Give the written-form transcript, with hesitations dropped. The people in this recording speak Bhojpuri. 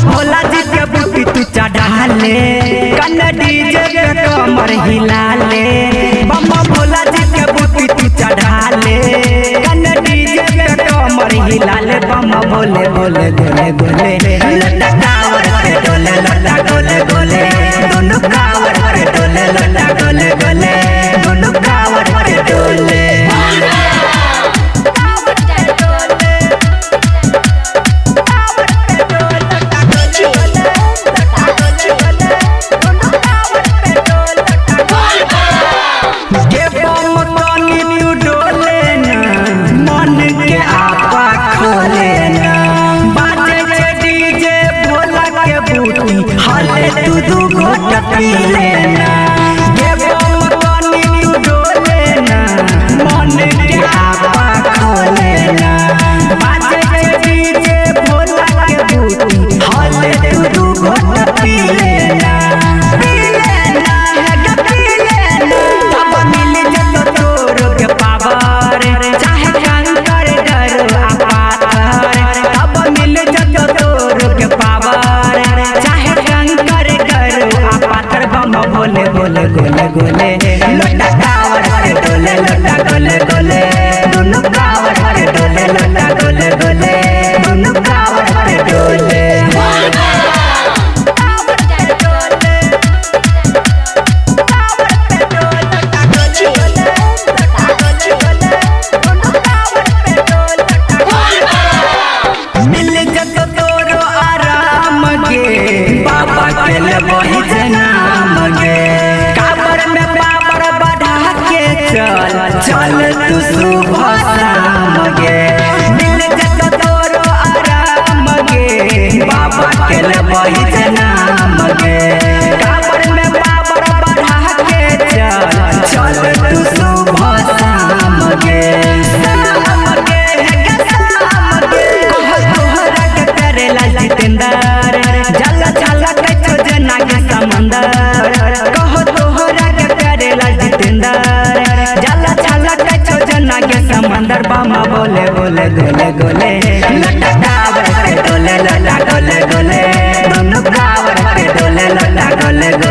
भोला जी के बूटी तू चढ़ा ले, कन डीजे पे कमर हिला ले। बम्मा भोला जी के बूटी तू चढ़ा ले, कन डीजे पे कमर हिला ले। बम्मा बोले बोले गोले गोले लटा कावर पे डोले, लटा गोले गोले दोनों कावर पे डोले, लटा गोले गोले दोनों कावर पे डोले। तू दू घोट पी लेना, ये बम पानी तू डोले ना, मन के आपा खो लेना। बाजे के डीजे भोला के बूटी, हले तू दू घोट पी लेना, पी लेना है पी लेना। अब मिल जतो तोरो के पावर, चाहे कंकर डर आपातर। अब मिल जतो तोरो के पावर, चाहे बोले बोले गोले गोले लोटा कावर पे डोले, लोटा गोले गोले दोनों कावर पे डोले, लोटा गोले गोले दोनों कावर पे डोले। मिल जत तोरो आराम के, बाबा के ले वही जनाम गे। काबर में पावर बढ़ा के चल चल तू सुबह शाम गे। मिल जत तोरो आराम गे, बाबा के ले वही जनाम गे। काबर में पावर बढ़ा के चल चल तू सुबह शाम गे। शाम गे शाम गे तोहरा के करेला जितेंद्र, जल जल के जना के समंदर। कहो तोहरा के करेला जितेंद्र, जल जल के जना के समंदर। बामा बोले बोले गोले गोले लटा कावर पे डोले, लटा गोले गोले दोनों कावर पे डोले, लटा गोले गोले।